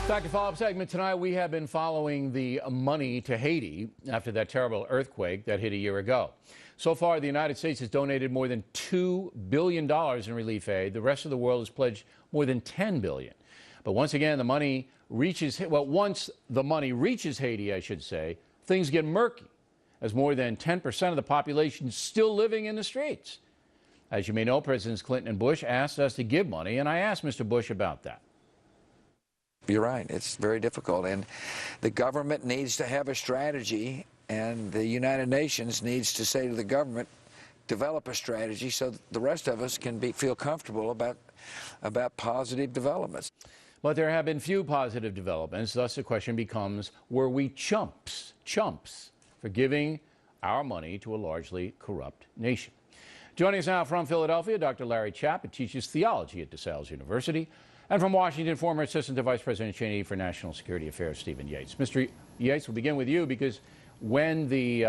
Back to follow-up segment tonight. We have been following the money to Haiti after that terrible earthquake that hit a year ago. So far, the United States has donated more than $2 billion in relief aid. The rest of the world has pledged more than $10 billion. But once again, the money reaches, well, once the money reaches Haiti, I should say, things get murky, as more than 10% of the population is still living in the streets. As you may know, Presidents Clinton and Bush asked us to give money, and I asked Mr. Bush about that. You're right. It's very difficult, and the government needs to have a strategy, and the United Nations needs to say to the government, develop a strategy so that the rest of us can feel comfortable about positive developments. But there have been few positive developments. Thus, the question becomes, were we chumps for giving our money to a largely corrupt nation? Joining us now from Philadelphia, Dr. Larry Chapp, who teaches theology at DeSales University. And from Washington, former Assistant to Vice President Cheney for National Security Affairs, Stephen Yates. Mr. Yates, we'll begin with you because when the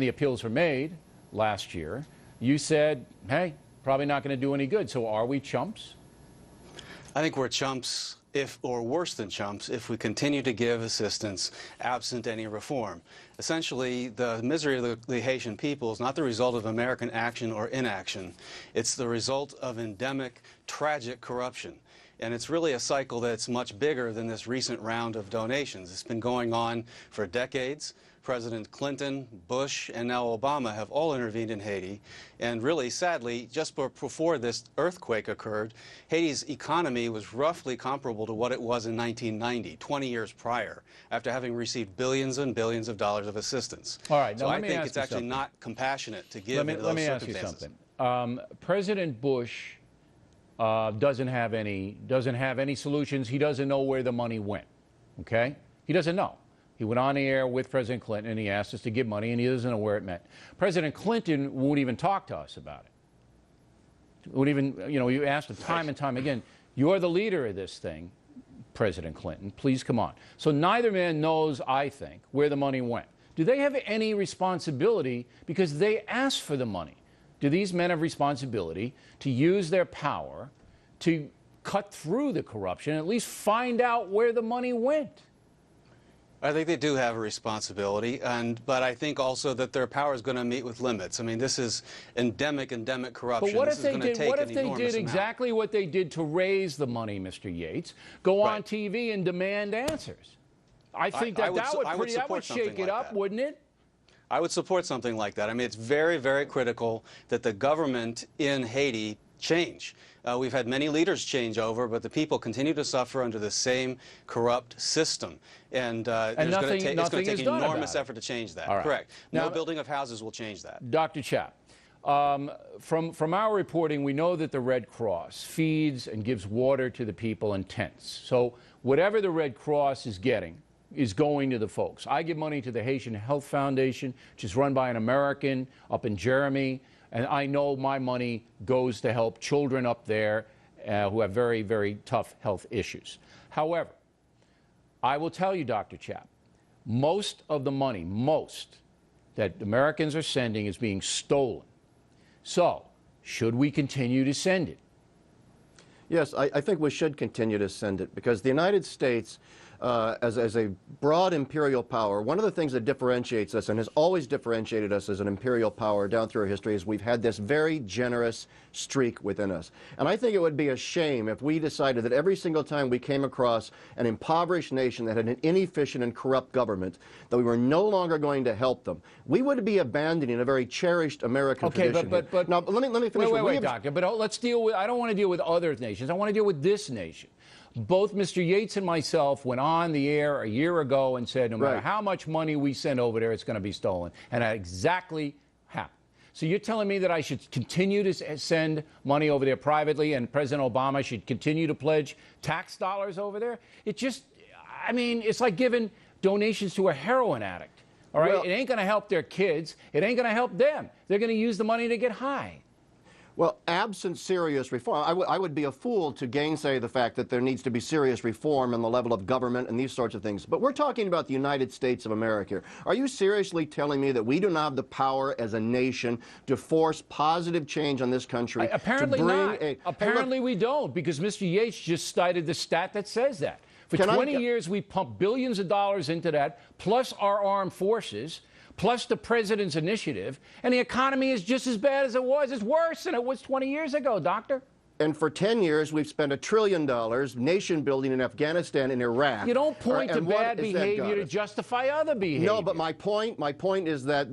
appeals were made last year, you said, hey, probably not going to do any good. So are we chumps? I think we're chumps, or worse than chumps, if we continue to give assistance absent any reform. Essentially, the misery of the Haitian people is not the result of American action or inaction. It's the result of endemic, tragic corruption. And it's really a cycle that's much bigger than this recent round of donations. It's been going on for decades. President Clinton, Bush, and now Obama have all intervened in Haiti. And really, sadly, just before this earthquake occurred, Haiti's economy was roughly comparable to what it was in 1990, 20 years prior, after having received billions and billions of dollars of assistance. All right, now so I think it's actually not compassionate to give in those Let me ask circumstances. you something. President Bush doesn't have any solutions. He doesn't know where the money went. Okay? He doesn't know. He went on the air with President Clinton, and he asked us to give money, and he doesn't know where it went. President Clinton won't even talk to us about it. Won't even, you asked him time and time again, you're the leader of this thing, President Clinton. Please come on. So neither man knows, I think, where the money went. Do they have any responsibility because they asked for the money? Do these men have responsibility to use their power to cut through the corruption, at least find out where the money went? I think they do have a responsibility, but I think also that their power is going to meet with limits. I mean, this is endemic corruption. But what if they did exactly what they did to raise the money, Mr. Yates? Go on TV and demand answers. I think that would shake it up, wouldn't it? I would support something like that. I mean, it's very, very critical that the government in Haiti change. We've had many leaders change over, but the people continue to suffer under the same corrupt system. And it's going to take an enormous effort to change that. Right. Correct. No building of houses will change that. Dr. Chapp, from our reporting, we know that the Red Cross feeds and gives water to the people in tents. So whatever the Red Cross is getting is going to the folks. I give money to the Haitian Health Foundation, which is run by an American up in Jeremy. And I know my money goes to help children up there who have very, very tough health issues. However, I will tell you, Dr. Chapp, most of the money, that Americans are sending is being stolen. So, should we continue to send it? Yes, I think we should continue to send it because the United States, as a broad imperial power, one of the things that differentiates us and has always differentiated us as an imperial power down through our history is we've had this very generous streak within us. And I think it would be a shame if we decided that every single time we came across an impoverished nation that had an inefficient and corrupt government, that we were no longer going to help them. We would be abandoning a very cherished American tradition. But now, let me finish. Wait, Doctor, but let's deal with, I don't want to deal with other nations. I want to deal with this nation. Both Mr. Yates and myself went on the air a year ago and said no matter how much money we send over there, it's going to be stolen. And that exactly happened. So you're telling me that I should continue to send money over there privately and President Obama should continue to pledge tax dollars over there? It just, I mean, it's like giving donations to a heroin addict. All right? Well, it ain't going to help their kids. It ain't going to help them. They're going to use the money to get high. Well, absent serious reform, I would be a fool to gainsay the fact that there needs to be serious reform in the level of government and these sorts of things. But we're talking about the United States of America. Are you seriously telling me that we do not have the power as a nation to force positive change on this country? Apparently not. Apparently we don't, because Mr. Yates just cited the stat that says that. For 20 years, we pumped billions of dollars into that, plus our armed forces, plus the president's initiative, and the economy is just as bad as it was. It's worse than it was 20 years ago, Doctor. And for 10 years, we've spent $1 trillion nation building in Afghanistan and Iraq. You don't point to bad behavior to justify other behavior. No, but my point is that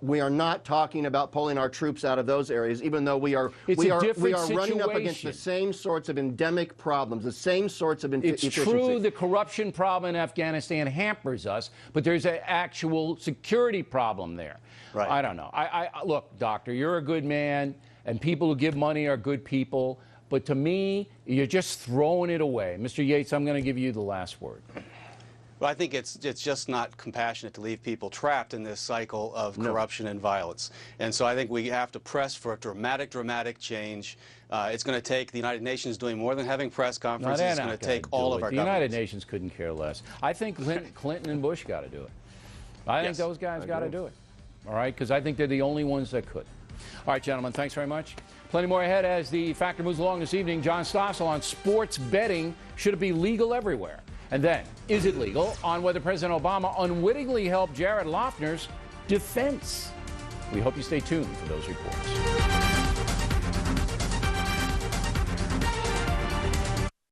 we are not talking about pulling our troops out of those areas, even though we are running up against the same sorts of endemic problems, the same sorts of It's true the corruption problem in Afghanistan hampers us, but there's an actual security problem there. Right. I don't know. Look, Doctor, you're a good man. And people who give money are good people. But to me, you're just throwing it away. Mr. Yates, I'm going to give you the last word. Well, I think it's just not compassionate to leave people trapped in this cycle of corruption and violence. And so I think we have to press for a dramatic change. It's going to take the United Nations doing more than having press conferences. It's going to take all of our governments. The United Nations couldn't care less. I think Clinton and Bush got to do it. I think those guys got to do it. All right? Because I think they're the only ones that could. All right, gentlemen, thanks very much. Plenty more ahead as the Factor moves along this evening. John Stossel on sports betting. Should it be legal everywhere? And then, is it legal on whether President Obama unwittingly helped Jared Loughner's defense? We hope you stay tuned for those reports.